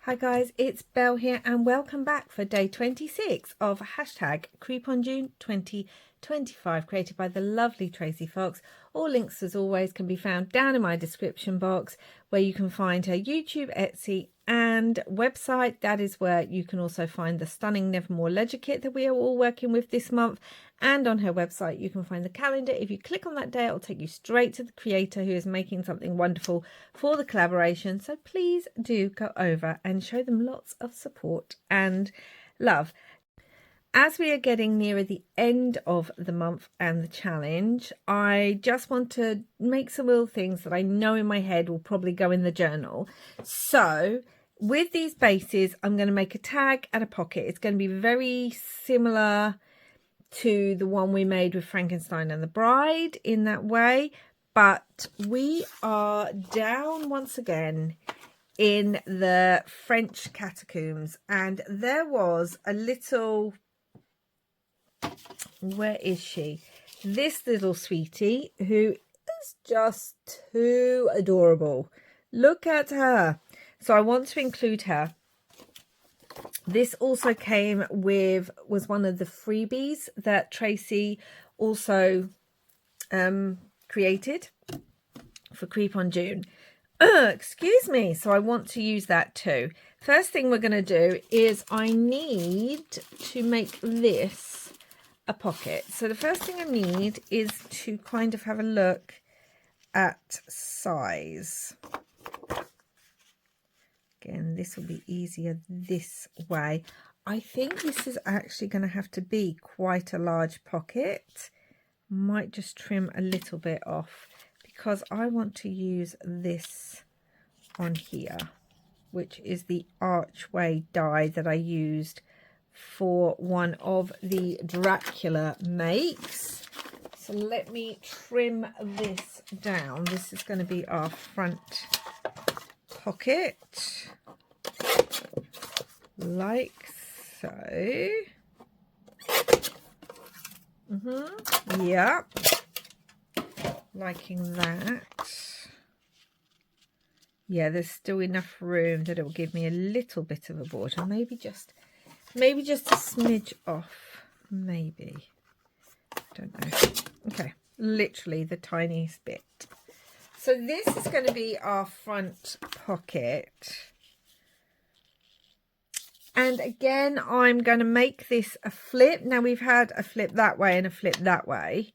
Hi guys, it's Belle here and welcome back for day 26 of hashtag Creep on June 2025, created by the lovely Tracy Fox. All links as always can be found down in my description box, where you can find her YouTube, Etsy and website. That is where you can also find the stunning Nevermore ledger kit that we are all working with this month. And on her website you can find the calendar. If you click on that day, it will take you straight to the creator who is making something wonderful for the collaboration. So please do go over and show them lots of support and love. As we are getting nearer the end of the month and the challenge, I just want to make some little things that I know in my head will probably go in the journal. So with these bases, I'm going to make a tag and a pocket. It's going to be very similar to the one we made with Frankenstein and the Bride in that way, but we are down once again in the French catacombs, and there was a little, where is she, this little sweetie who is just too adorable. Look at her. So I want to include her. This also came with, was one of the freebies that Tracy also created for Creep on June. Excuse me. So I want to use that too. First thing we're going to do is I need to make this a pocket. So the first thing I need is to kind of have a look at size. Again, this will be easier this way. I think this is actually going to have to be quite a large pocket. Might just trim a little bit off because I want to use this on here, which is the archway die that I used for one of the Dracula makes. So let me trim this down. This is going to be our front pocket, like so. Yeah, liking that. Yeah, there's still enough room that it will give me a little bit of a border, maybe just a smidge off, maybe, I don't know. Okay, literally the tiniest bit. So this is going to be our front pocket. And again, I'm going to make this a flip. Now we've had a flip that way and a flip that way.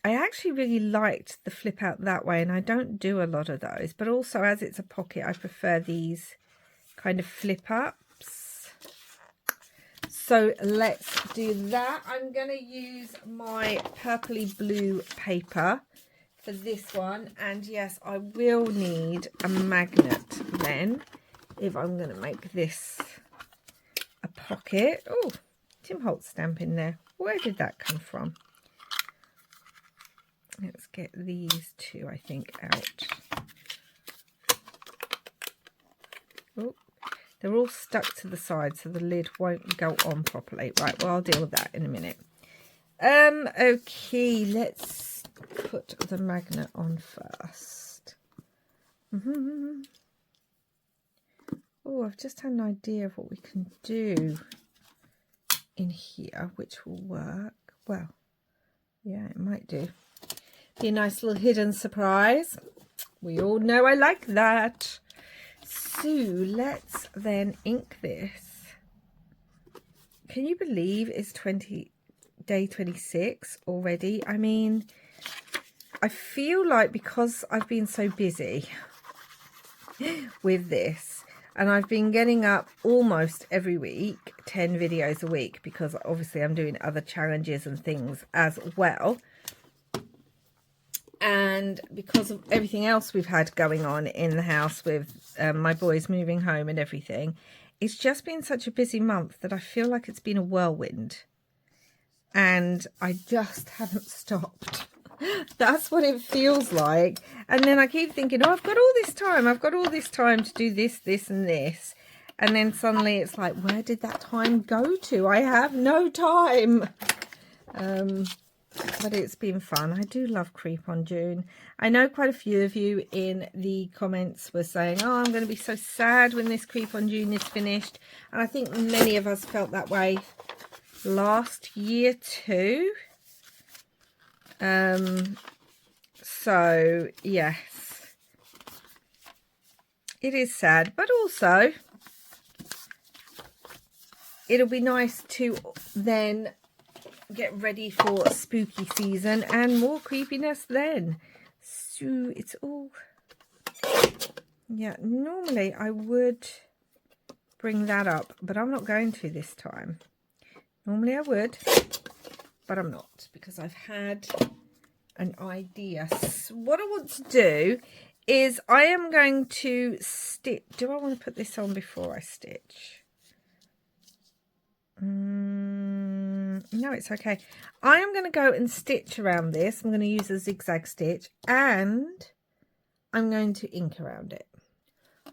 I actually really liked the flip out that way, and I don't do a lot of those. But also, as it's a pocket, I prefer these kind of flip ups. So let's do that. I'm going to use my purpley blue paper for this one, and yes, I will need a magnet then if I'm going to make this a pocket. Oh, Tim Holtz stamp in there. Where did that come from? Let's get these two, I think, out. Oh, they're all stuck to the side, so the lid won't go on properly. Right, well, I'll deal with that in a minute. Okay, let's put the magnet on first. Oh, I've just had an idea of what we can do in here, which will work. Well, yeah, it might do. Be a nice little hidden surprise. We all know I like that. So let's then ink this. Can you believe it's day 26 already? I mean, I feel like because I've been so busy with this, and I've been getting up almost every week, 10 videos a week, because obviously I'm doing other challenges and things as well. And because of everything else we've had going on in the house with my boys moving home and everything, it's just been such a busy month that I feel like it's been a whirlwind. And I just haven't stopped. That's what it feels like. And then I keep thinking, oh, I've got all this time. I've got all this time to do this, this and this. And then suddenly it's like, where did that time go to? I have no time. but it's been fun. I do love Creep on June. I know quite a few of you in the comments were saying, oh, I'm going to be so sad when this Creep on June is finished. And I think many of us felt that way last year too. So yes, it is sad, but also it'll be nice to then get ready for spooky season and more creepiness then. So it's all, yeah, normally I would bring that up, but I'm not going to this time. Normally I would, but I'm not, because I've had an idea. So what I want to do is I am going to stitch. Do I want to put this on before I stitch? No, it's okay. I am going to go and stitch around this. I'm going to use a zigzag stitch and I'm going to ink around it.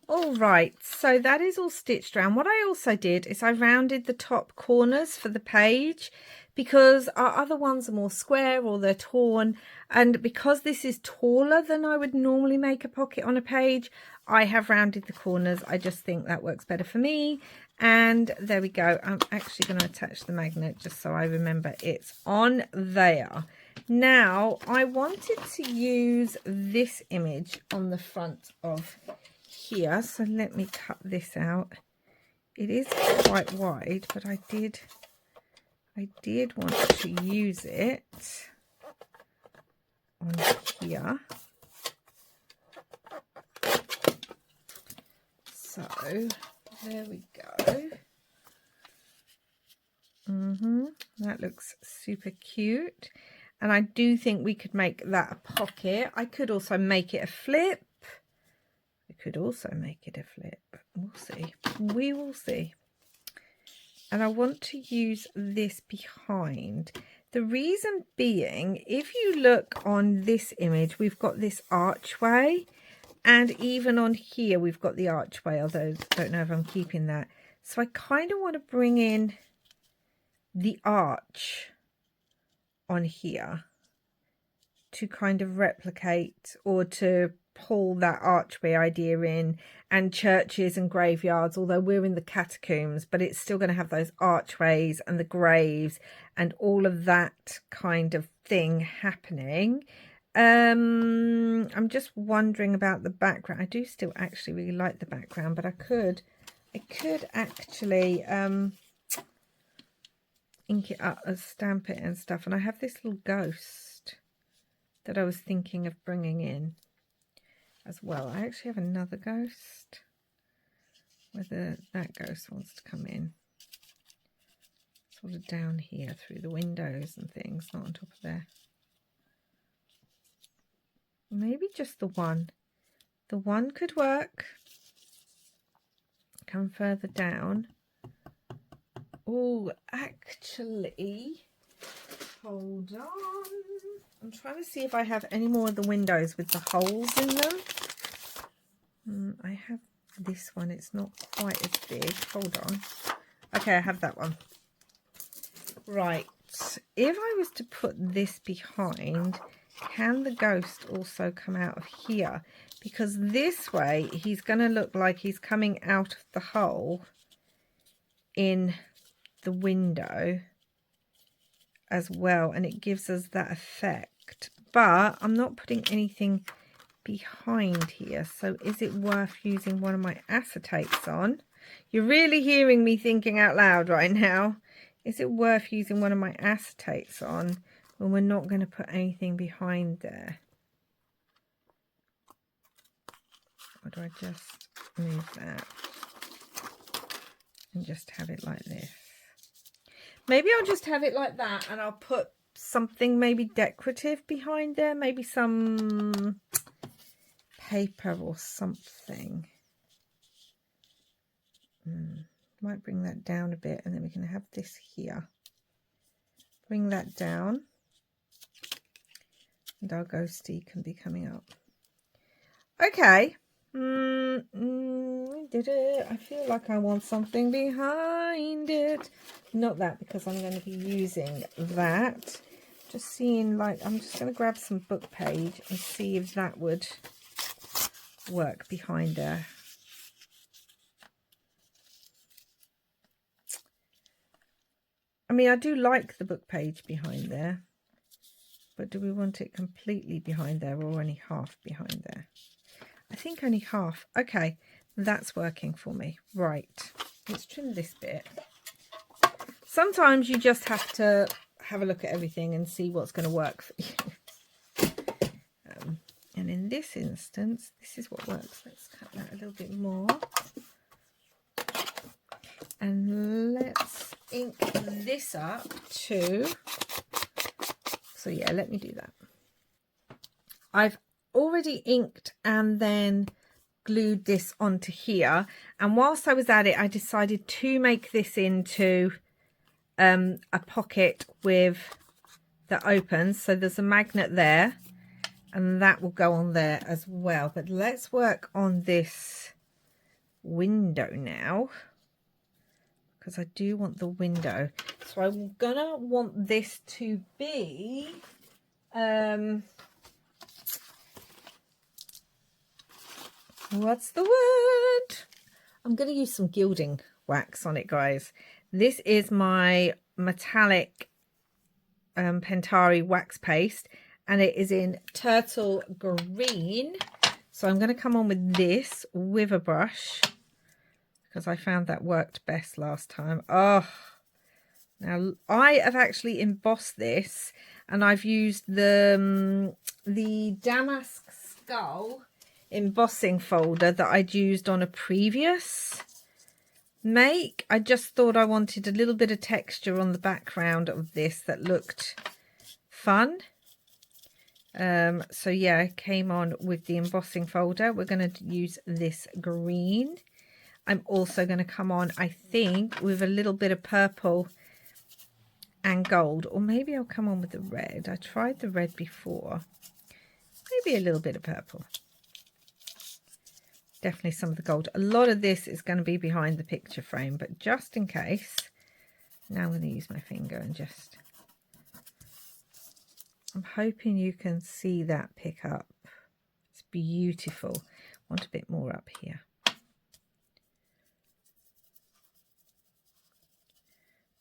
All right, so that is all stitched around. What I also did is I rounded the top corners for the page because our other ones are more square or they're torn. And because this is taller than I would normally make a pocket on a page, I have rounded the corners. I just think that works better for me. And there we go. I'm actually going to attach the magnet just so I remember it's on there. Now, I wanted to use this image on the front of here, so let me cut this out. It is quite wide, but I did want to use it on here. So there we go. That looks super cute, and I do think we could make that a pocket. I could also make it a flip. Could also make it a flip. We'll see. We will see. And I want to use this behind. The reason being, if you look on this image, we've got this archway, and even on here we've got the archway, although I don't know if I'm keeping that. So I kind of want to bring in the arch on here to kind of replicate or to pull that archway idea in, and churches and graveyards, although we're in the catacombs, but it's still going to have those archways and the graves and all of that kind of thing happening. I'm just wondering about the background. I do still actually really like the background, but I could actually ink it up and stamp it and stuff. And I have this little ghost that I was thinking of bringing in as well. I actually have another ghost, whether that ghost wants to come in sort of down here through the windows and things, not on top of there. Maybe just the one could work. Come further down. Oh, actually, hold on. I'm trying to see if I have any more of the windows with the holes in them. I have this one. It's not quite as big. Hold on. Okay, I have that one. Right. If I was to put this behind, can the ghost also come out of here? Because this way, he's going to look like he's coming out of the hole in the window as well, and it gives us that effect. But I'm not putting anything behind here, so is it worth using one of my acetates on? You're really hearing me thinking out loud right now. Is it worth using one of my acetates on when we're not going to put anything behind there? Or do I just move that and just have it like this? Maybe I'll just have it like that, and I'll put something maybe decorative behind there, maybe some paper or something. Might bring that down a bit, and then we can have this here. Bring that down, and our ghosty can be coming up. Okay. Did it? I feel like I want something behind it. Not that, because I'm going to be using that Just seeing, like, I'm just going to grab some book page and see if that would work behind there. I mean, I do like the book page behind there, but do we want it completely behind there or only half behind there? I think only half. Okay, that's working for me. Right, let's trim this bit. Sometimes you just have to have a look at everything and see what's going to work for you. And in this instance, this is what works. Let's cut that a little bit more. And let's ink this up too. So yeah, let me do that. I've already inked and then glued this onto here. And whilst I was at it, I decided to make this into a pocket with that opens. So there's a magnet there and that will go on there as well. But let's work on this window now, because I do want the window. So I'm gonna want this to be what's the word? I'm gonna use some gilding wax on it, guys. This is my metallic Pentari wax paste, and it is in turtle green. So I'm going to come on with this with a brush, because I found that worked best last time. Oh, now I have actually embossed this, and I've used the Damask Skull embossing folder that I'd used on a previous make. I just thought I wanted a little bit of texture on the background of this that looked fun. So yeah, I came on with the embossing folder. We're going to use this green. I'm also going to come on, I think, with a little bit of purple and gold, or maybe I'll come on with the red. I tried the red before. Maybe a little bit of purple. Definitely some of the gold. A lot of this is going to be behind the picture frame, but just in case, now I'm going to use my finger and just, I'm hoping you can see that pick up. It's beautiful. I want a bit more up here.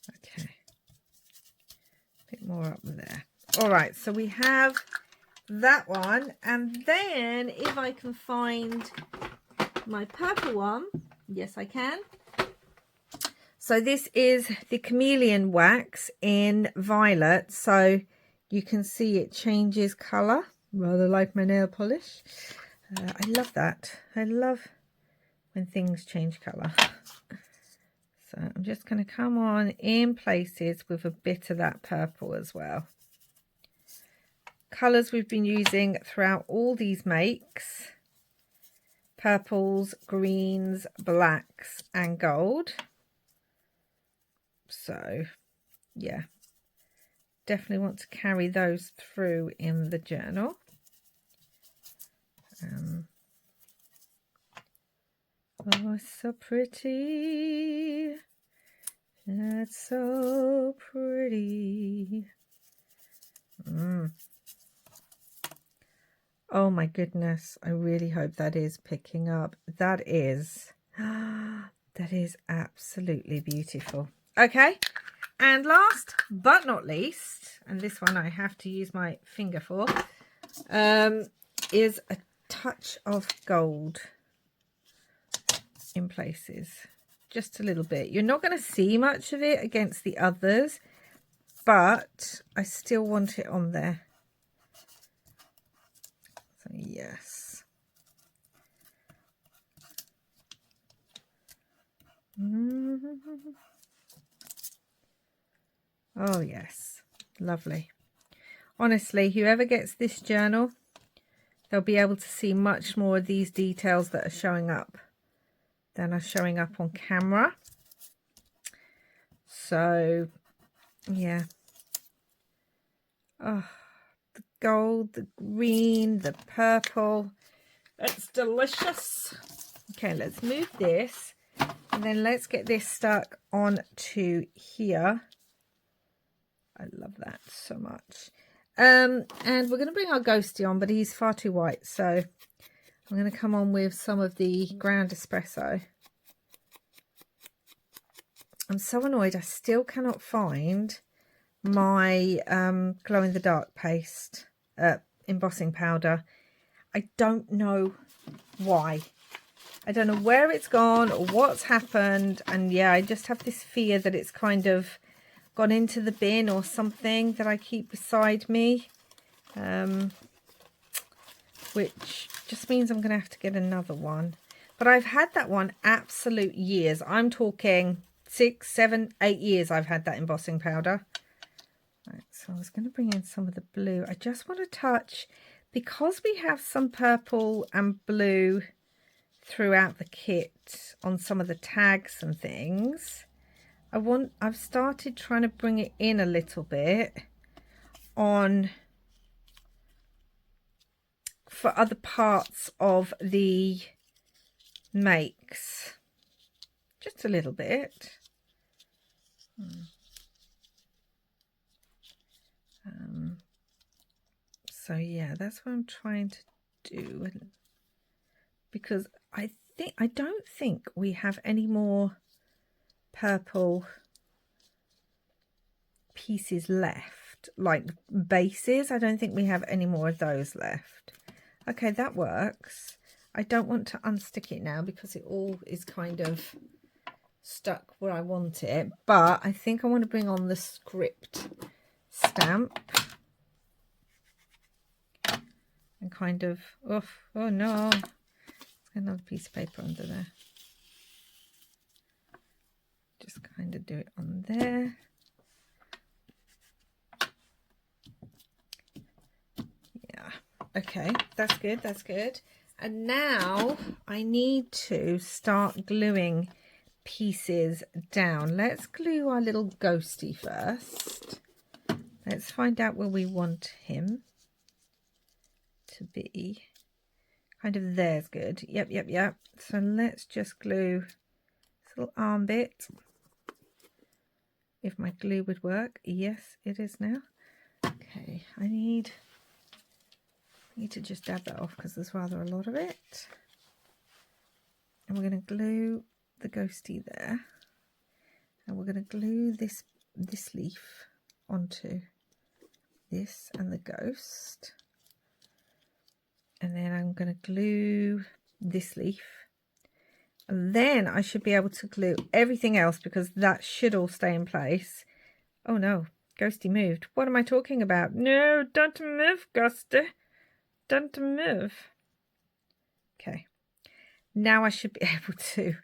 Okay. A bit more up there. All right, so we have that one, and then if I can find my purple one, yes I can. So this is the chameleon wax in violet, so you can see it changes color, rather like my nail polish. I love that. I love when things change color. So I'm just going to come on in places with a bit of that purple as well. Colors we've been using throughout all these makes: purples, greens, blacks and gold. So yeah, definitely want to carry those through in the journal. Oh, it's so pretty. It's so pretty. Oh my goodness, I really hope that is picking up. That is absolutely beautiful. Okay, and last but not least, and this one I have to use my finger for, is a touch of gold in places, just a little bit. You're not going to see much of it against the others, but I still want it on there. So yes. Oh yes, lovely. Honestly, whoever gets this journal, they'll be able to see much more of these details that are showing up than are showing up on camera. So yeah. Oh, the gold, the green, the purple. It's delicious. Okay, let's move this, and then let's get this stuck on to here. I love that so much. And we're going to bring our ghosty on, but he's far too white, so I'm going to come on with some of the ground espresso. I'm so annoyed I still cannot find my glow in the dark paste embossing powder. I don't know why. I don't know where it's gone or what's happened, and yeah, I just have this fear that it's kind of gone into the bin or something that I keep beside me, which just means I'm going to have to get another one. But I've had that one absolute years. I'm talking 6, 7, 8 years I've had that embossing powder. Right, so I was going to bring in some of the blue. I just want to touch, because we have some purple and blue throughout the kit on some of the tags and things. I've started trying to bring it in a little bit on for other parts of the makes, just a little bit. So yeah, that's what I'm trying to do, because I don't think we have any more purple pieces left, like bases. I don't think we have any more of those left. Okay, that works. I don't want to unstick it now because it all is kind of stuck where I want it, but I think I want to bring on the script stamp and kind of, oh no, let's get another piece of paper under there. Just kind of do it on there. Yeah, okay, that's good, that's good. And now I need to start gluing pieces down. Let's glue our little ghosty first. Let's find out where we want him to be. Kind of there's good. Yep. So let's just glue this little arm bit. If my glue would work. Yes, it is now. Okay, I need to just dab that off because there's rather a lot of it. And we're going to glue the ghosty there. And we're going to glue this leaf onto this and the ghost. And then I'm going to glue this leaf. And then I should be able to glue everything else because that should all stay in place. Oh no, ghosty moved. What am I talking about? No, don't move, ghosty. Don't move. Okay. Now I should be able to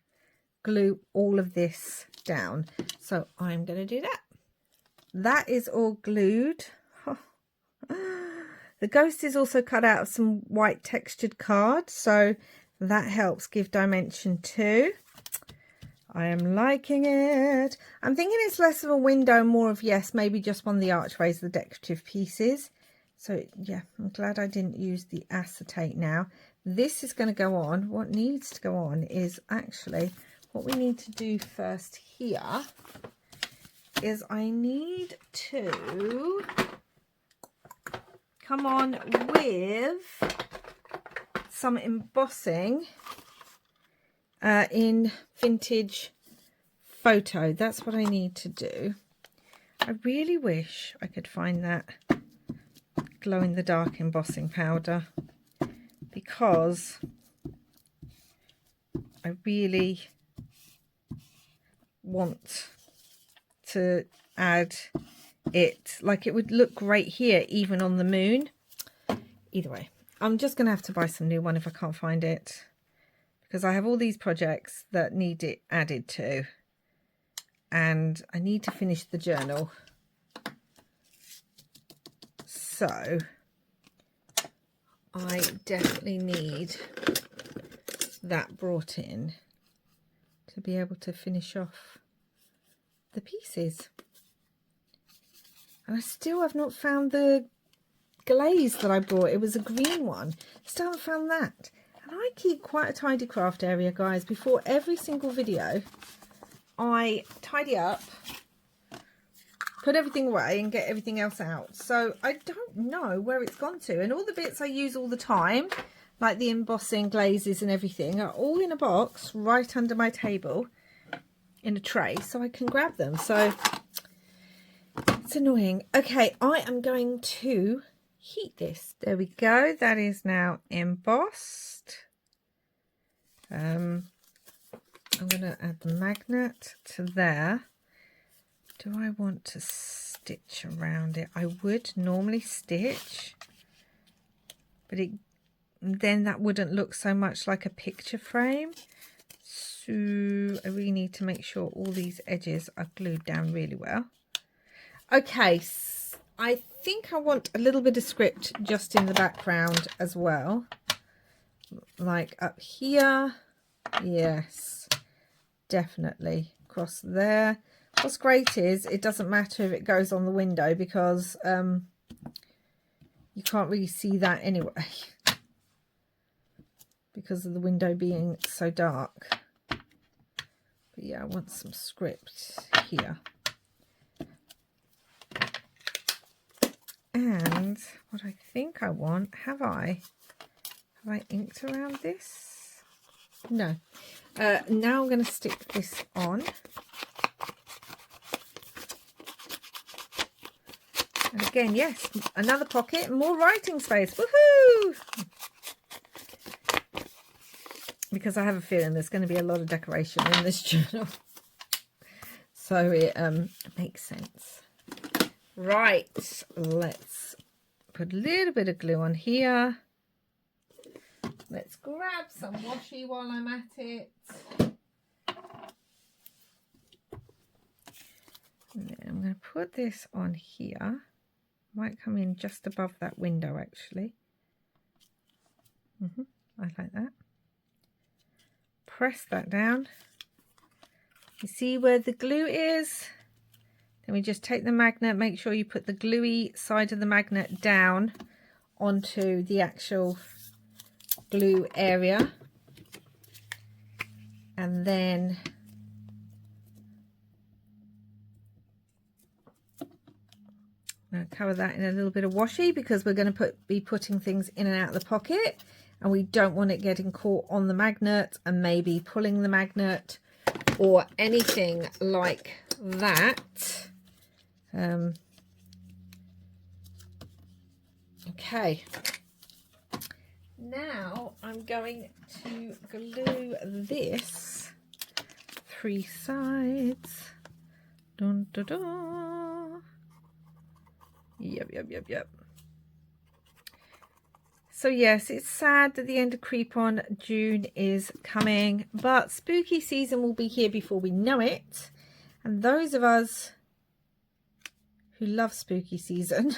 glue all of this down. So I'm going to do that. That is all glued. Oh. The ghost is also cut out of some white textured card, so that helps give dimension too. I am liking it. I'm thinking it's less of a window, more of, yes, maybe just one of the archways, the decorative pieces. So yeah, I'm glad I didn't use the acetate now. This is going to go on. What needs to go on is actually what we need to do first here is I need to come on with some embossing in vintage photo. That's what I need to do. I really wish I could find that glow in the dark embossing powder because I really want to add it. Like, it would look great here even on the moon. Either way, I'm just gonna have to buy some new one if I can't find it, because I have all these projects that need it added to, and I need to finish the journal. So I definitely need that brought in to be able to finish off the pieces. And I still have not found the glaze that I brought. It was a green one. Still haven't found that. And I keep quite a tidy craft area, guys. Before every single video, I tidy up, put everything away and get everything else out. So I don't know where it's gone to. And all the bits I use all the time, like the embossing glazes and everything, are all in a box right under my table in a tray, so I can grab them. So it's annoying. Okay, I am going to heat this. There we go. That is now embossed. I'm going to add the magnet to there. Do I want to stitch around it? I would normally stitch, but then that wouldn't look so much like a picture frame. So I really need to make sure all these edges are glued down really well. Okay, I think I want a little bit of script just in the background as well. Like up here. Yes, definitely. Across there. What's great is it doesn't matter if it goes on the window because you can't really see that anyway because of the window being so dark. But yeah, I want some script here. And what I think I want, have I inked around this? No. Now I'm going to stick this on. And again, yes, another pocket, more writing space. Woohoo! Because I have a feeling there's going to be a lot of decoration in this journal. So it makes sense. Right, let's put a little bit of glue on here. Let's grab some washi while I'm at it. And then I'm going to put this on here. Might come in just above that window actually. I like that. Press that down. You see where the glue is? Then we just take the magnet, make sure you put the gluey side of the magnet down onto the actual glue area. And then I'm going to cover that in a little bit of washi because we're going to be putting things in and out of the pocket, and we don't want it getting caught on the magnet and maybe pulling the magnet or anything like that. Okay, now I'm going to glue this 3 sides. Dun, dun, dun. Yep. So yes, it's sad that the end of Creep On June is coming, but spooky season will be here before we know it. And those of us who love spooky season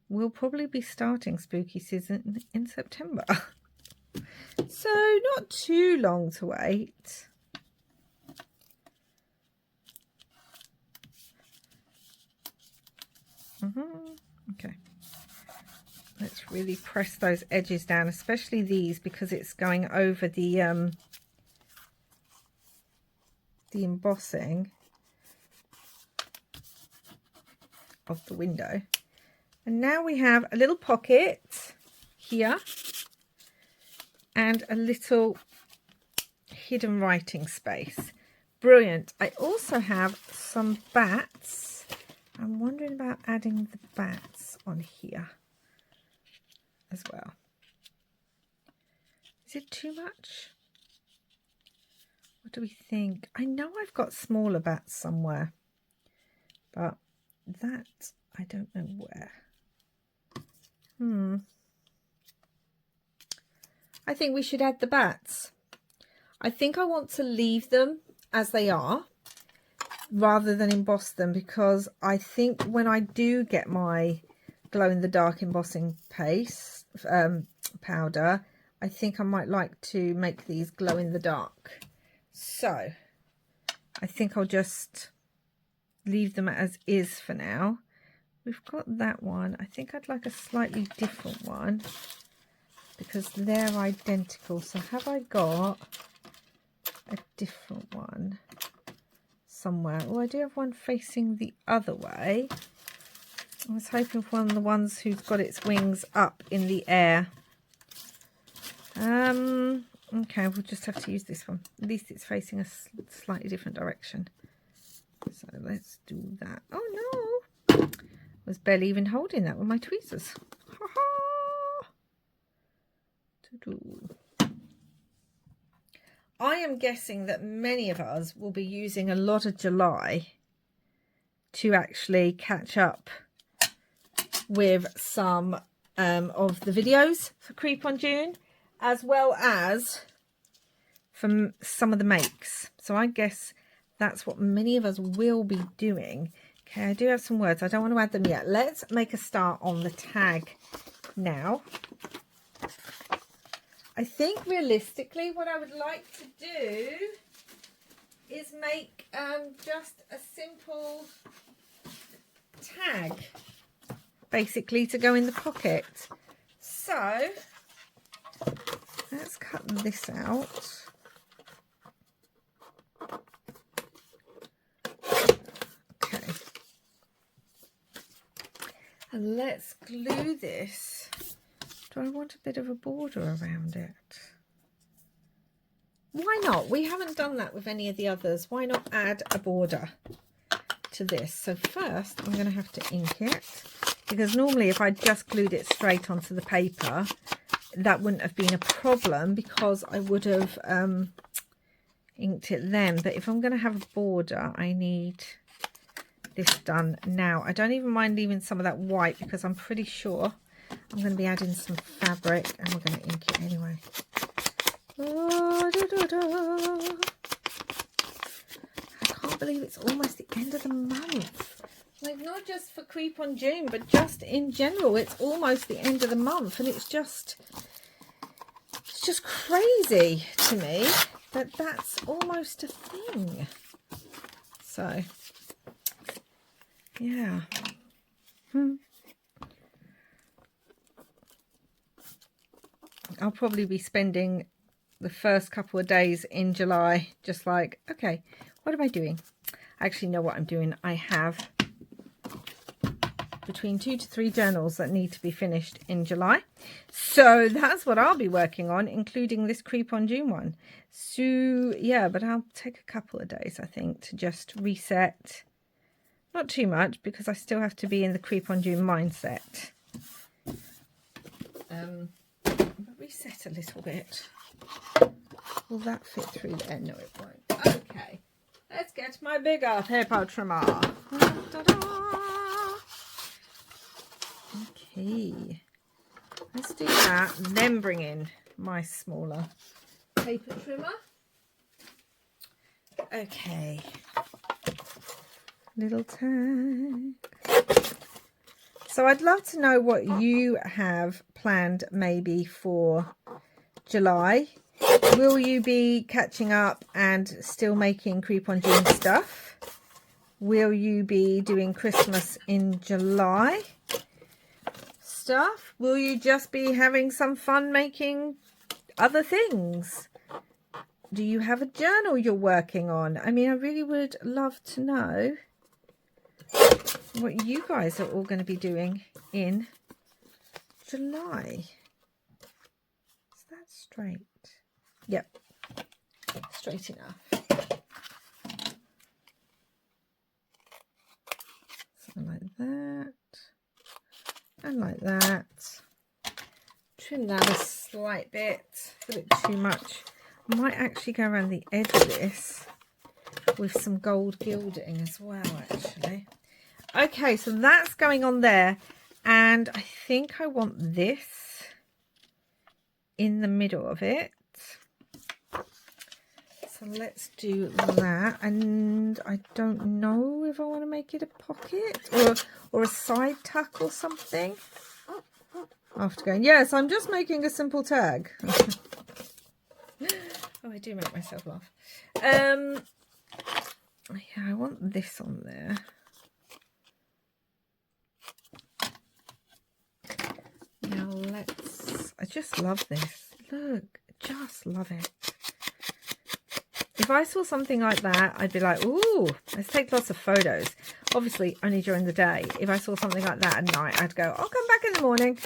will probably be starting spooky season in September. So not too long to wait. Okay, let's really press those edges down, especially these, because it's going over the embossing of the window. And now we have a little pocket here and a little hidden writing space. Brilliant. I also have some bats. I'm wondering about adding the bats on here as well. Is it too much? What do we think? I know I've got smaller bats somewhere, but that I don't know where. I think we should add the bats. I think I want to leave them as they are rather than emboss them, because I think when I do get my glow-in-the-dark embossing paste powder, I think I might like to make these glow-in-the-dark. So I think I'll just leave them as is for now. We've got that one. I think I'd like a slightly different one because they're identical. So have I got a different one? somewhere. Oh, I do have one facing the other way. I was hoping for one of the ones who's got its wings up in the air. Okay, we'll just have to use this one. At least it's facing a slightly different direction. So let's do that. Oh no! I was barely even holding that with my tweezers. Ha ha! I am guessing that many of us will be using a lot of July to actually catch up with some of the videos for Creep on June, as well as from some of the makes. So I guess that's what many of us will be doing. Okay, I do have some words. I don't want to add them yet. Let's make a start on the tag now. I think realistically what I would like to do is make just a simple tag, basically, to go in the pocket. So let's cut this out. Okay. And let's glue this. Do I want a bit of a border around it? Why not? We haven't done that with any of the others. Why not add a border to this? So first I'm going to have to ink it, because normally if I just glued it straight onto the paper, that wouldn't have been a problem because I would have inked it then. But if I'm going to have a border, I need this done now. I don't even mind leaving some of that white because I'm pretty sure I'm going to be adding some fabric and we're going to ink it anyway. Oh, da, da, da. I can't believe it's almost the end of the month. Like, not just for Creep on June, but just in general, it's almost the end of the month, and it's just crazy to me that that's almost a thing. So, yeah. I'll probably be spending the first couple of days in July just like, okay, what am I doing? I actually know what I'm doing. I have between 2 to 3 journals that need to be finished in July. So that's what I'll be working on, including this Creep on June one. So yeah, but I'll take a couple of days, I think, to just reset. Not too much, because I still have to be in the Creep on June mindset. But reset a little bit. Will that fit through there? No, it won't. Okay, let's get my bigger paper trimmer. Okay, let's do that, then bring in my smaller paper trimmer. Okay, little tag. So I'd love to know what you have planned maybe for July. Will you be catching up and still making Creep on June stuff? Will you be doing Christmas in July stuff? Will you just be having some fun making other things? Do you have a journal you're working on? I mean, I really would love to know what you guys are all going to be doing in July. Is that straight? Yep, straight enough. Something like that. And like that. Trim that a slight bit. It's a bit too much. I might actually go around the edge of this with some gold gilding as well, actually. Okay, so that's going on there. And I think I want this in the middle of it. So let's do that. And I don't know if I want to make it a pocket or a side tuck or something. After going, yes, I'm just making a simple tag. Oh, I do make myself laugh. Yeah, I want this on there. Now let's, I just love this. Look, just love it. If I saw something like that, I'd be like, ooh, let's take lots of photos. Obviously, only during the day. If I saw something like that at night, I'd go, I'll come back in the morning.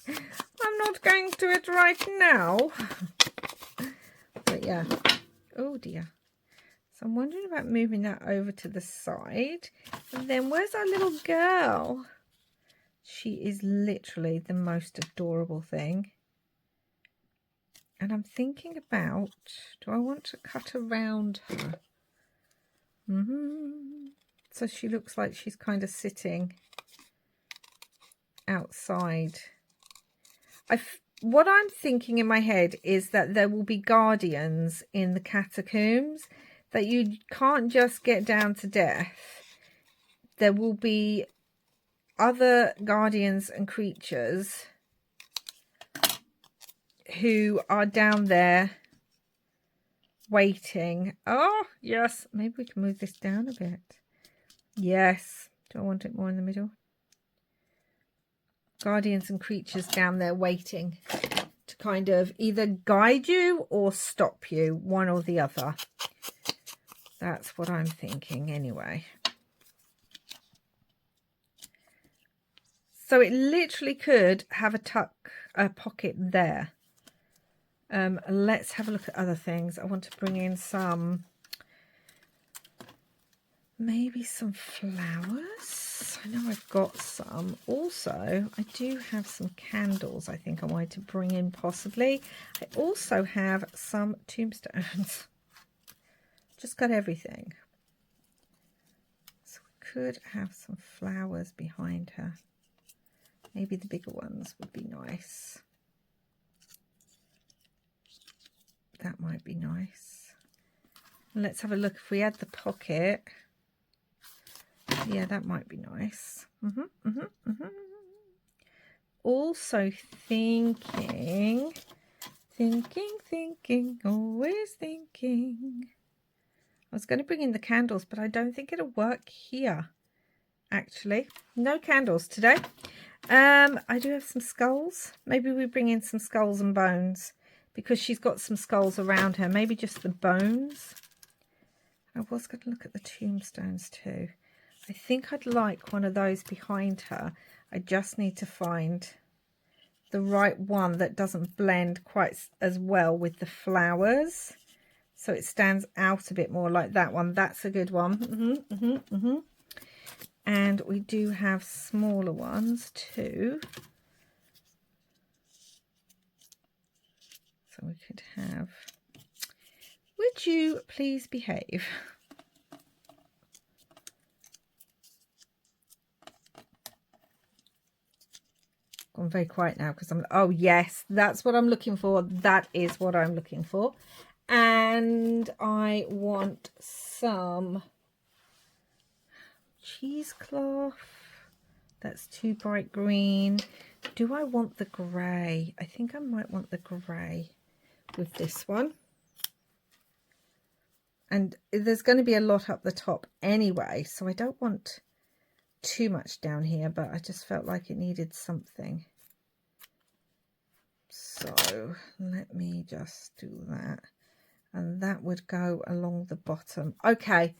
I'm not going to it right now. But yeah. Oh dear. So I'm wondering about moving that over to the side. And then where's our little girl? She is literally the most adorable thing. And I'm thinking about, do I want to cut around her? So she looks like she's kind of sitting outside. What I'm thinking in my head is that there will be guardians in the catacombs, that you can't just get down to death. There will be other guardians and creatures who are down there waiting. Oh, yes. Maybe we can move this down a bit. Yes. Do I want it more in the middle? Guardians and creatures down there waiting to kind of either guide you or stop you, one or the other. That's what I'm thinking anyway. So it literally could have a pocket there. Let's have a look at other things. I want to bring in maybe some flowers. I know I've got some. Also, I do have some candles I think I wanted to bring in possibly. I also have some tombstones. Just got everything. So we could have some flowers behind her. Maybe the bigger ones would be nice. That might be nice. Let's have a look if we add the pocket. Yeah, that might be nice. Also thinking, always thinking. I was going to bring in the candles, but I don't think it'll work here. Actually, no candles today. I do have some skulls. Maybe we bring in some skulls and bones, because she's got some skulls around her. Maybe just the bones. I was going to look at the tombstones too. I think I'd like one of those behind her. I just need to find the right one that doesn't blend quite as well with the flowers. So it stands out a bit more like that one. That's a good one. And we do have smaller ones too. So we could have, would you please behave? Gone very quiet now because I'm, oh yes, that's what I'm looking for. That is what I'm looking for. And I want some cheesecloth. That's too bright green. Do I want the grey? I think I might want the grey with this one. And there's going to be a lot up the top anyway, so I don't want too much down here, but I just felt like it needed something. So let me just do that. And that would go along the bottom. Okay,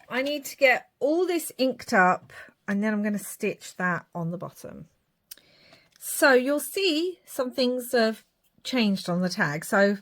I need to get all this inked up, and then I'm going to stitch that on the bottom. So you'll see some things have changed on the tag. So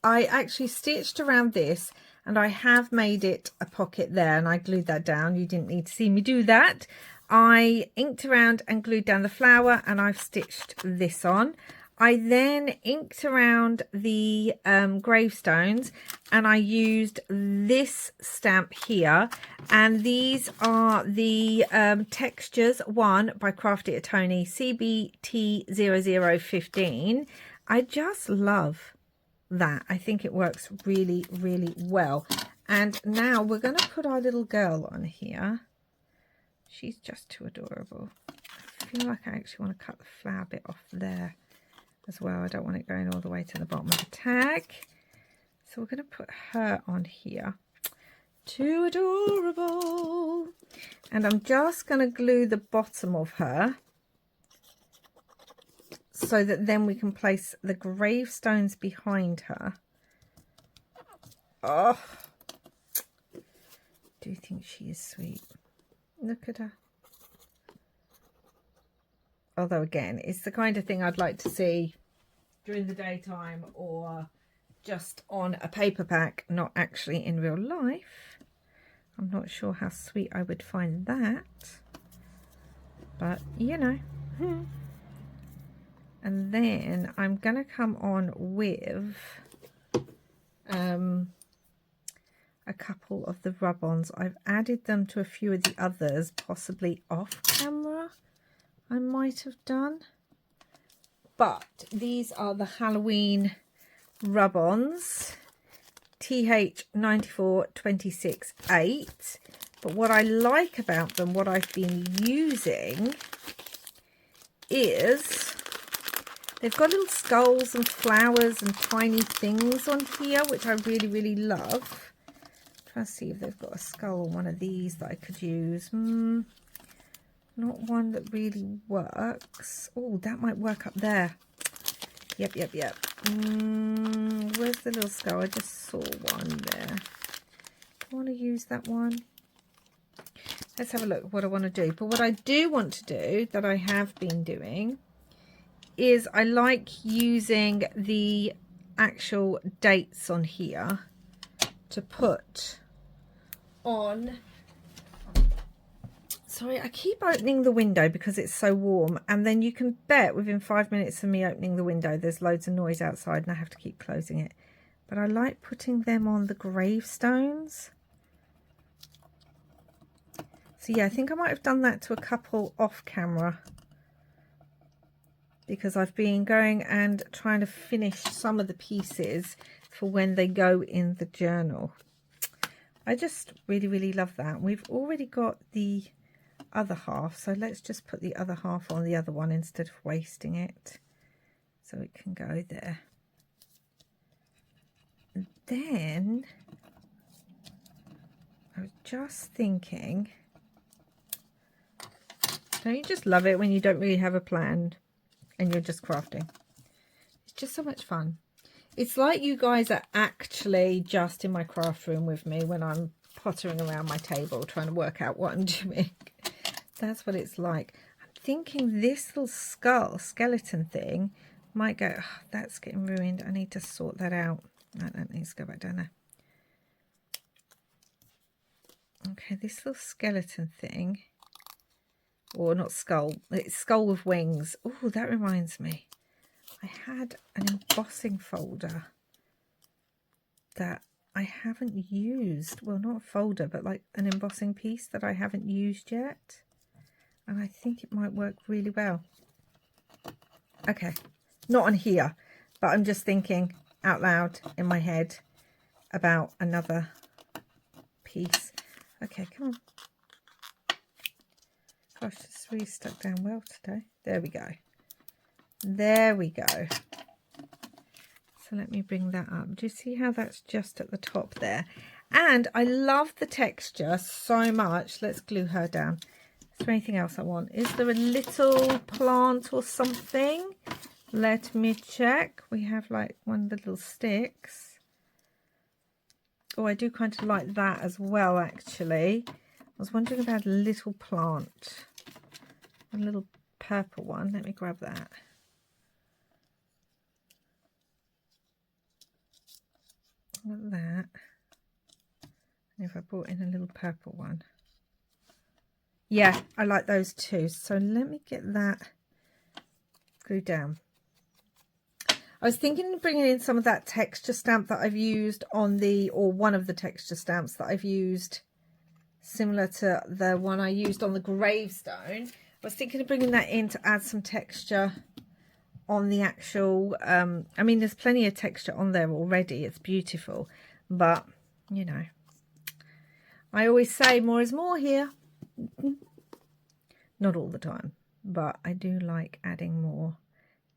I actually stitched around this, and I have made it a pocket there, and I glued that down. You didn't need to see me do that. I inked around and glued down the flower, and I've stitched this on. I then inked around the gravestones, and I used this stamp here, and these are the Textures 1 by Crafty It Tony CBT0015. I just love that. I think it works really, really well. And now we're going to put our little girl on here. She's just too adorable. I feel like I actually want to cut the flower bit off there as well. I don't want it going all the way to the bottom of the tag. So we're going to put her on here. Too adorable. And I'm just going to glue the bottom of her so that then we can place the gravestones behind her Oh, do you think she is sweet? Look at her. Although again, it's the kind of thing I'd like to see during the daytime or just on a paper pack, not actually in real life. I'm not sure how sweet I would find that, but you know. And then I'm going to come on with a couple of the rub-ons. I've added them to a few of the others, possibly off camera I might have done. But these are the Halloween rub-ons, TH9426-8. But what I like about them, what I've been using, is they've got little skulls and flowers and tiny things on here, which I really, really love. Trying to see if they've got a skull on one of these that I could use. Not one that really works. Oh, that might work up there. Yep. Where's the little skull? I just saw one there. Do I want to use that one? Let's have a look what I want to do. But what I do want to do, that I have been doing, is I like using the actual dates on here to put on. Sorry, I keep opening the window because it's so warm, and then you can bet within 5 minutes of me opening the window there's loads of noise outside and I have to keep closing it. But I like putting them on the gravestones. So yeah, I think I might have done that to a couple off camera, because I've been going and trying to finish some of the pieces for when they go in the journal. I just really, really love that. We've already got the other half, so let's just put the other half on the other one instead of wasting it, so it can go there. And then I was just thinking, don't you just love it when you don't really have a plan and you're just crafting? It's just so much fun. It's like you guys are actually just in my craft room with me when I'm pottering around my table trying to work out what I'm doing. That's what it's like. I'm thinking this little skeleton thing might go, oh, that's getting ruined. I need to sort that out. That needs to go back down there. Okay, this little skeleton thing, or not skull, it's skull with wings. Oh, that reminds me. I had an embossing folder that I haven't used. Well, not a folder, but like an embossing piece that I haven't used yet. And I think it might work really well. Okay, not on here, but I'm just thinking out loud in my head about another piece. Okay, come on. Gosh, it's really stuck down well today. There we go. There we go. So let me bring that up. Do you see how that's just at the top there? And I love the texture so much. Let's glue her down. Is there anything else I want? Is there a little plant or something? Let me check. We have like one of the little sticks. Oh, I do kind of like that as well, actually. I was wondering about a little plant. A little purple one. Let me grab that. Look at that. And if I brought in a little purple one. Yeah, I like those too. So let me get that glued down. I was thinking of bringing in some of that texture stamp that I've used on the, or one of the texture stamps that I've used, similar to the one I used on the gravestone. I was thinking of bringing that in to add some texture on the actual, I mean, there's plenty of texture on there already. It's beautiful, but you know, I always say more is more here. Not all the time, but I do like adding more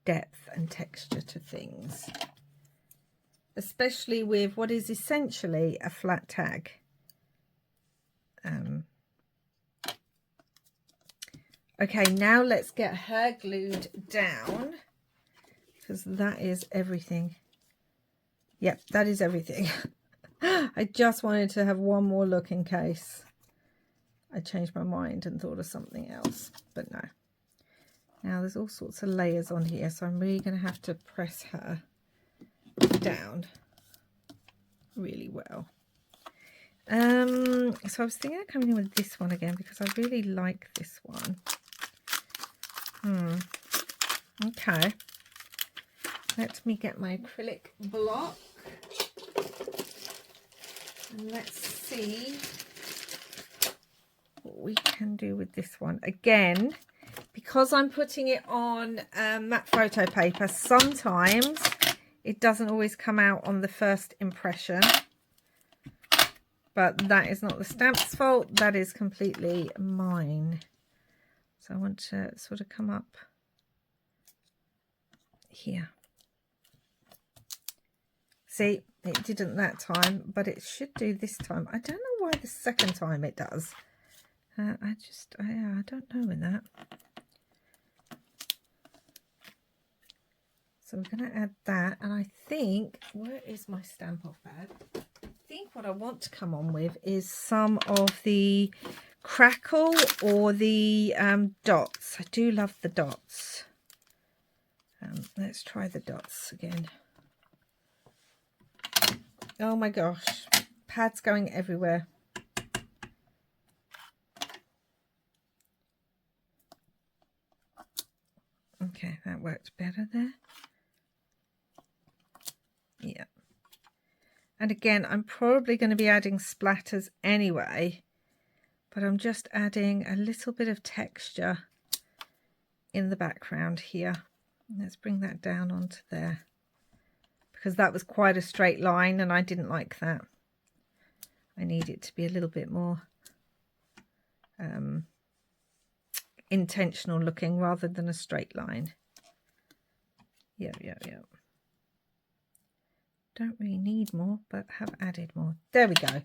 depth and texture to things, especially with what is essentially a flat tag. Okay, now let's get her glued down, because that is everything. Yep, that is everything. I just wanted to have one more look in case I changed my mind and thought of something else, but no. Now there's all sorts of layers on here, so I'm really going to have to press her down really well. So I was thinking of coming in with this one again because I really like this one. Okay. Let me get my acrylic block. And let's see what we can do with this one. Again, because I'm putting it on matte photo paper, sometimes it doesn't always come out on the first impression. But that is not the stamp's fault. That is completely mine. So I want to sort of come up here. See, it didn't that time, but it should do this time. I don't know why the second time it does. I don't know in that. So we're going to add that, and I think, where is my stamp off pad? I think what I want to come on with is some of the crackle or the dots. I do love the dots. Let's try the dots again. Oh my gosh, pads going everywhere. Okay, that worked better there. Yeah. And again, I'm probably going to be adding splatters anyway, but I'm just adding a little bit of texture in the background here. Let's bring that down onto there, because that was quite a straight line and I didn't like that. I need it to be a little bit more intentional looking rather than a straight line. Yeah. Don't really need more, but have added more. There we go.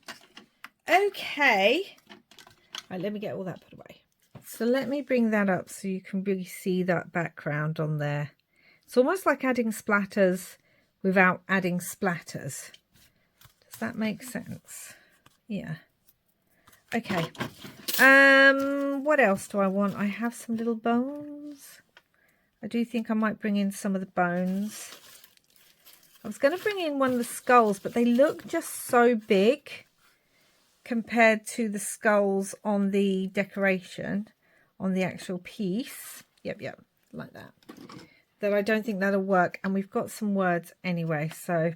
Okay. Right, let me get all that put away. So let me bring that up so you can really see that background on there. It's almost like adding splatters without adding splatters. Does that make sense? Yeah. Okay. What else do I want? I have some little bones. I do think I might bring in some of the bones. I was going to bring in one of the skulls, but they look just so big compared to the skulls on the decoration, on the actual piece. Yep, like that. That I don't think that'll work. And we've got some words anyway, so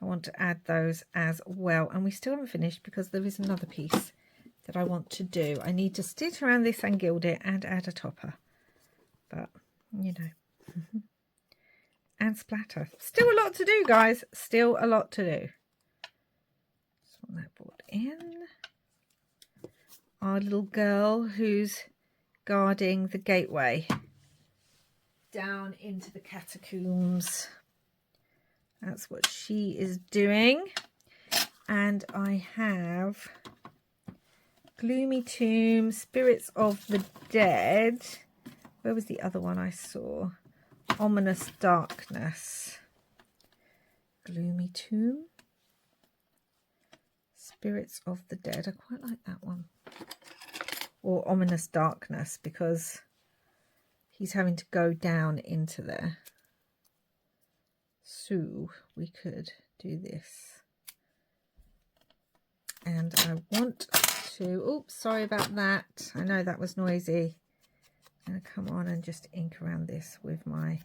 I want to add those as well. And we still haven't finished because there is another piece that I want to do. I need to stitch around this and gild it and add a topper. But, you know. And splatter. Still a lot to do, guys. Still a lot to do. Just want that brought in. Our little girl who's guarding the gateway down into the catacombs. That's what she is doing. And I have Gloomy Tomb, Spirits of the Dead. Where was the other one I saw? Ominous Darkness. Gloomy Tomb. Spirits of the Dead. I quite like that one. Or Ominous Darkness, because he's having to go down into there. So we could do this. And I want to... Oops, sorry about that. I know that was noisy. I'm going to come on and just ink around this with my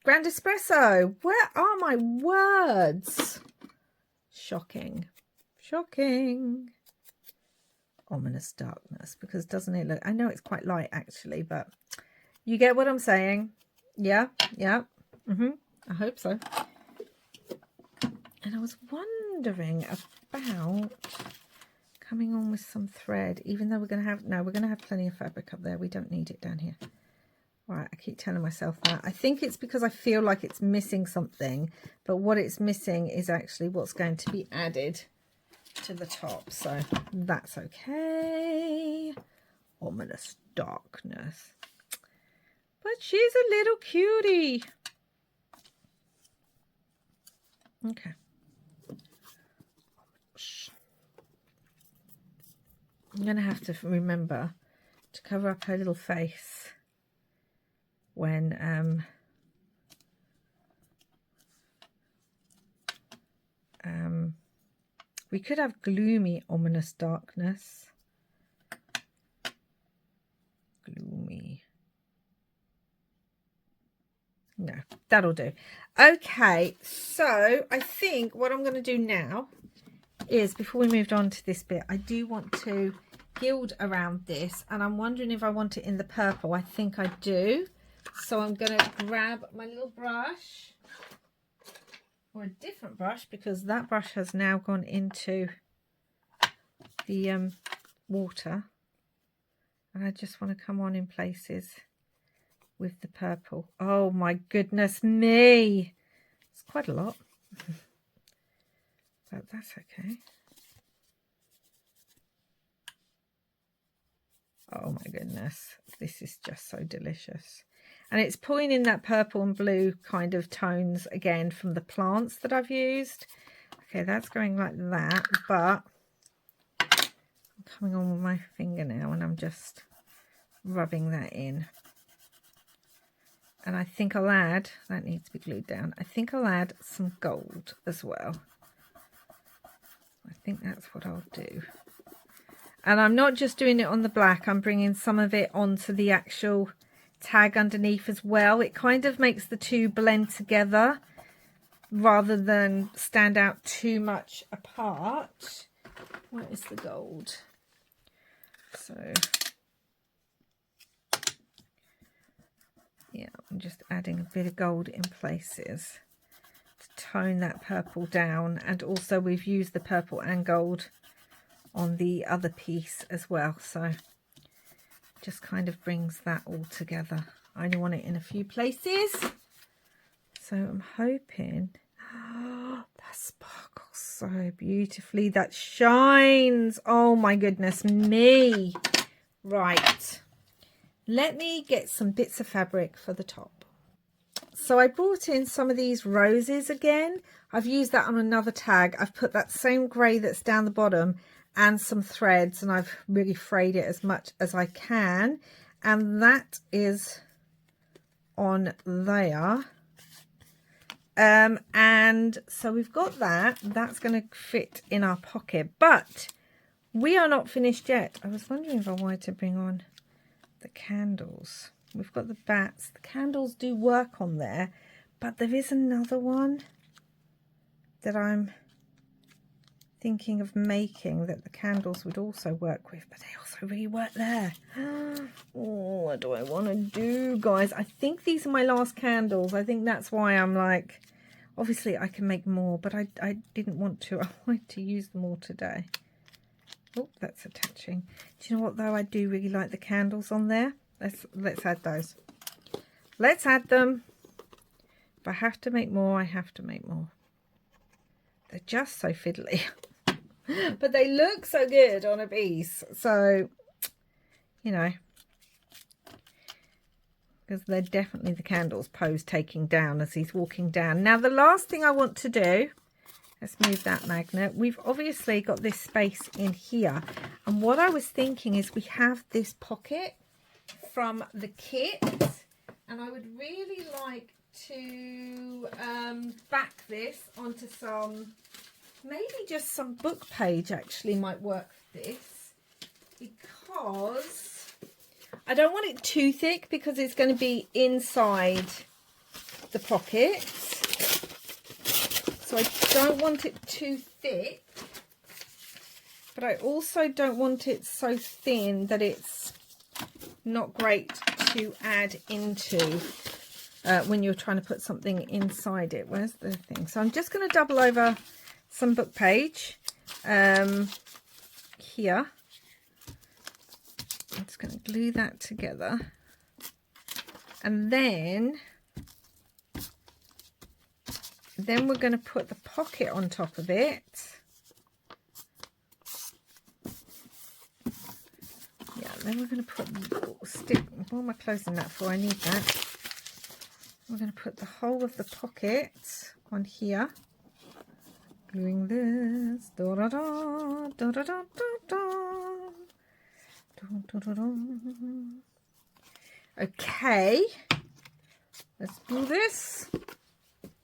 Grand Espresso. Where are my words? Shocking. Shocking. Ominous Darkness, because doesn't it look... I know it's quite light actually, but you get what I'm saying. Yeah. I hope so. And I was wondering about coming on with some thread, even though we're going to have... No, we're going to have plenty of fabric up there. We don't need it down here. Right, I keep telling myself that. I think it's because I feel like it's missing something, but what it's missing is actually what's going to be added to the top. So that's okay. Ominous Darkness. But she's a little cutie. Okay. I'm going to have to remember to cover up her little face when we could have gloomy, ominous darkness. Gloomy. No, that'll do. Okay, so I think what I'm going to do now is, before we moved on to this bit, I do want to gild around this, and I'm wondering if I want it in the purple. I think I do. So I'm going to grab my little brush, or a different brush, because that brush has now gone into the water, and I just want to come on in places with the purple. Oh my goodness me, it's quite a lot. But that's okay. Oh my goodness, this is just so delicious. And it's pulling in that purple and blue kind of tones again from the plants that I've used. Okay, that's going like that, but I'm coming on with my finger now and I'm just rubbing that in. And I think I'll add, that needs to be glued down, I think I'll add some gold as well. I think that's what I'll do. And I'm not just doing it on the black, I'm bringing some of it onto the actual tag underneath as well. It kind of makes the two blend together rather than stand out too much apart. Where is the gold? So yeah, I'm just adding a bit of gold in places to tone that purple down, and also we've used the purple and gold on the other piece as well, so just kind of brings that all together. I only want it in a few places, so I'm hoping that sparkles so beautifully, that shines. Oh my goodness me. Right, let me get some bits of fabric for the top. So I brought in some of these roses again. I've used that on another tag. I've put that same grey that's down the bottom and some threads, and I've really frayed it as much as I can, and that is on there. And so we've got that. That's going to fit in our pocket, but we are not finished yet. I was wondering if I wanted to bring on the candles. We've got the bats. The candles do work on there, but there is another one that I'm thinking of making that the candles would also work with, but they also really work there. Oh, what do I want to do, guys? I think these are my last candles. I think that's why I'm like, obviously I can make more, but I didn't want to. I wanted to use them all today. Oh, that's attaching. Do you know what though? I do really like the candles on there. Let's add those. Let's add them. If I have to make more, I have to make more. They're just so fiddly. But they look so good on a piece. So, you know, because they're definitely the candles Poe's taking down as he's walking down. Now, the last thing I want to do, let's move that magnet. We've obviously got this space in here. And what I was thinking is we have this pocket from the kit. And I would really like to back this onto some, maybe just some book page actually might work for this, because I don't want it too thick because it's going to be inside the pocket. So I don't want it too thick, but I also don't want it so thin that it's not great to add into when you're trying to put something inside it. Where's the thing? So I'm just going to double over some book page here. I'm just going to glue that together, and then we're going to put the pocket on top of it. Yeah, then we're going to put what am I closing that for? I need that. We're going to put the whole of the pocket on here. Gluing this. Da, da, da, da, da, da, da. Da, da, da, da. Okay. Let's do this.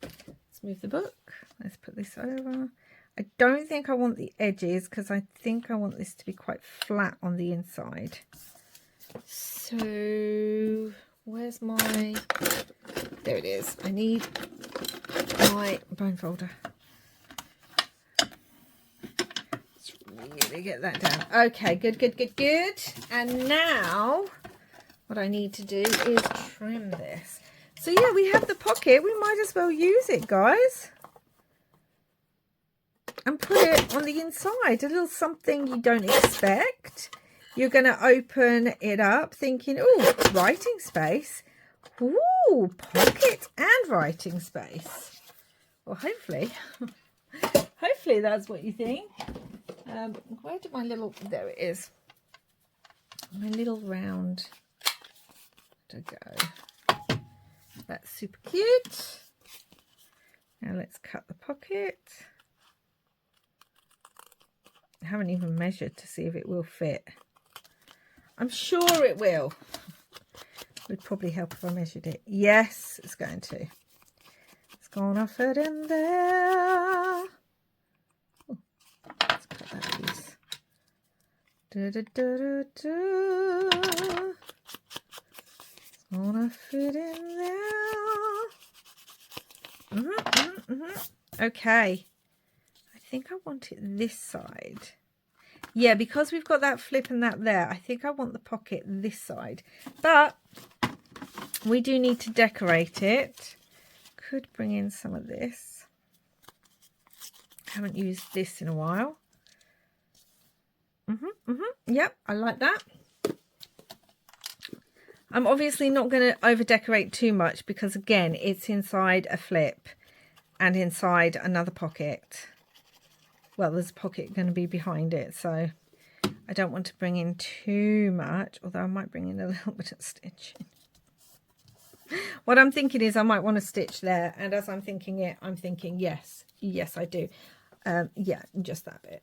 Let's move the book. Let's put this over. I don't think I want the edges because I think I want this to be quite flat on the inside. So where's my... There it is. I need my bone folder. Let's really get that down. Okay, good, good, good, good. And now what I need to do is trim this. So yeah, we have the pocket. We might as well use it, guys. And put it on the inside. A little something you don't expect. You're going to open it up thinking, oh, writing space. Ooh, pocket and writing space. Well, hopefully that's what you think. Where did my little, there it is. My little round to go. That's super cute. Now let's cut the pocket. I haven't even measured to see if it will fit. I'm sure it will. It would probably help if I measured it. Yes, it's going to. It's gonna fit in there. Ooh, let's cut that piece. Da, da, da, da, da. It's gonna fit in there. Okay. I think I want it this side. Yeah, because we've got that flip and that there, I think I want the pocket this side. But we do need to decorate it. Could bring in some of this. Haven't used this in a while. Yep, I like that. I'm obviously not going to over decorate too much because again, it's inside a flip and inside another pocket. Well, there's a pocket going to be behind it, so I don't want to bring in too much, although I might bring in a little bit of stitching. What I'm thinking is I might want to stitch there, and as I'm thinking it, I'm thinking, yes, I do. Yeah, just that bit.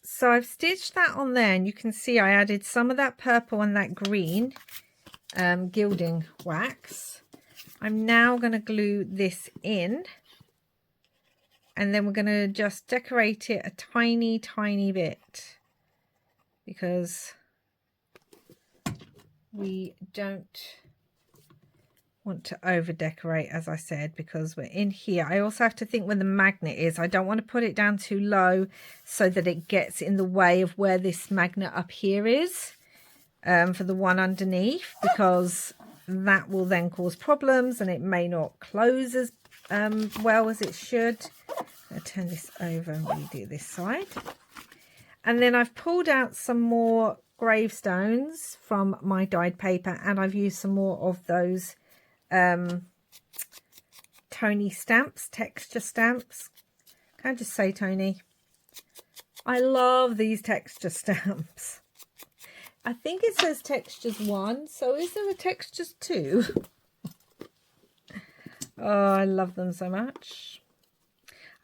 So I've stitched that on there, and you can see I added some of that purple and that green gilding wax. I'm now going to glue this in. And then we're going to just decorate it a tiny, tiny bit because we don't want to over decorate, as I said, because we're in here. I also have to think where the magnet is. I don't want to put it down too low so that it gets in the way of where this magnet up here is for the one underneath, because that will then cause problems and it may not close as well as it should. I'll turn this over and redo this side. And then I've pulled out some more gravestones from my dyed paper, and I've used some more of those Tony stamps, texture stamps. Can I just say, Tony, I love these texture stamps. I think it says textures 1, so is there a textures 2? Oh, I love them so much.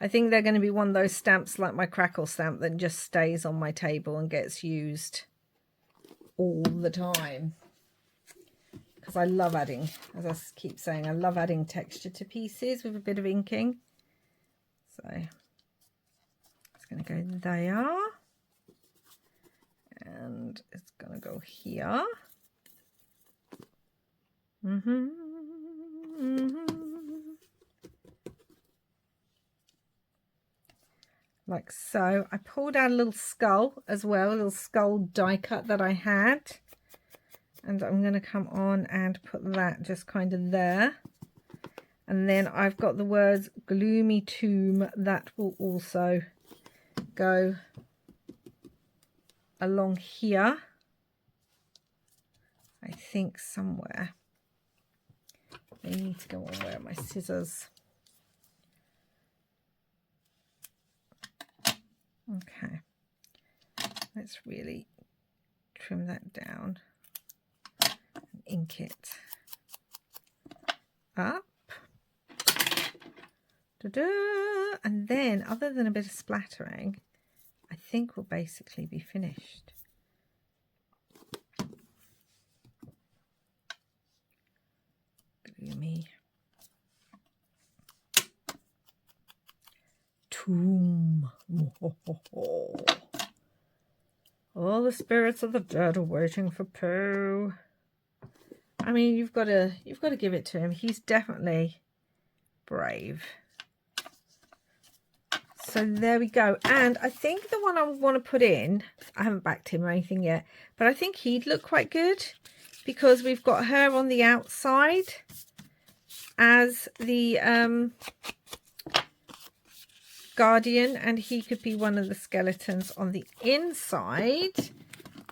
I think they're going to be one of those stamps like my crackle stamp that just stays on my table and gets used all the time. Because I love adding, as I keep saying, I love adding texture to pieces with a bit of inking. So it's going to go there. And it's going to go here. Like so. I pulled out a little skull as well, a little skull die cut that I had. And I'm going to come on and put that just kind of there. And then I've got the words gloomy tomb that will also go along here. I think somewhere. They need to go on. Where are my scissors? Okay, let's really trim that down and ink it up. Ta-da! And then, other than a bit of splattering, I think we'll basically be finished. Gloomy. Tomb. All the spirits of the dead are waiting for Poe. I mean, you've got to give it to him. He's definitely brave. So there we go. And I think the one I want to put in, I haven't backed him or anything yet, but I think he'd look quite good because we've got her on the outside as the Guardian, and he could be one of the skeletons on the inside.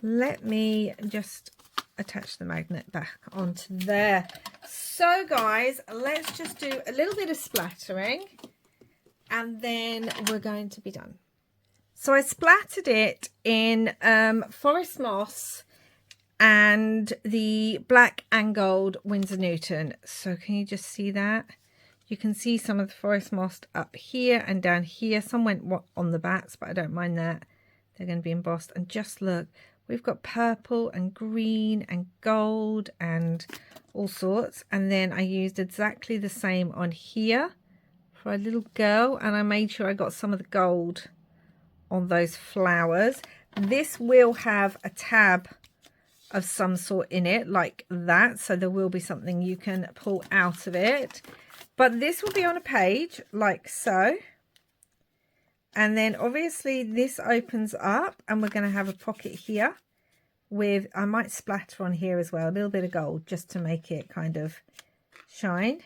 Let me just attach the magnet back onto there. So guys, let's just do a little bit of splattering and then we're going to be done. So I splattered it in forest moss and the black and gold Winsor Newton. So can you just see that? You can see some of the forest moss up here and down here. Some went on the bats, but I don't mind that. They're going to be embossed. And just look, we've got purple and green and gold and all sorts. And then I used exactly the same on here for a little girl. And I made sure I got some of the gold on those flowers. This will have a tab of some sort in it like that. So there will be something you can pull out of it. But this will be on a page like so. And then obviously this opens up and we're going to have a pocket here with, I might splatter on here as well, a little bit of gold just to make it kind of shine.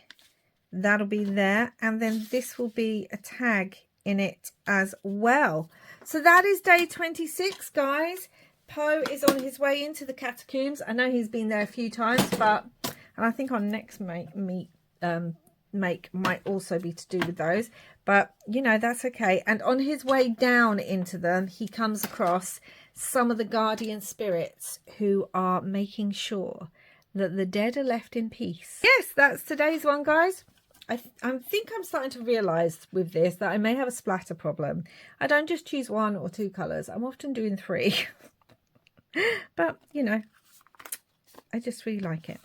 That'll be there. And then this will be a tag in it as well. So that is day 26, guys. Poe is on his way into the catacombs. I know he's been there a few times, and I think our next make might also be to do with those, but you know, that's okay. And on his way down into them, he comes across some of the guardian spirits who are making sure that the dead are left in peace. Yes, that's today's one, guys. I think I'm starting to realize with this that I may have a splatter problem. I don't just choose 1 or 2 colors. I'm often doing 3. But you know, I just really like it.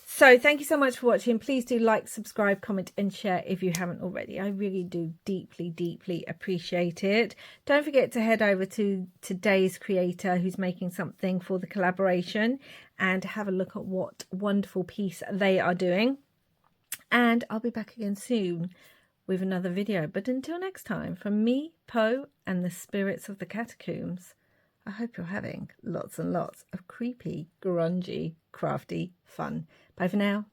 So thank you so much for watching. Please do like, subscribe, comment and share if you haven't already. I really do deeply, deeply appreciate it. Don't forget to head over to today's creator who's making something for the collaboration and have a look at what wonderful piece they are doing. And I'll be back again soon with another video. But until next time, from me, Poe, and the spirits of the catacombs, I hope you're having lots and lots of creepy, grungy, crafty fun. Bye for now.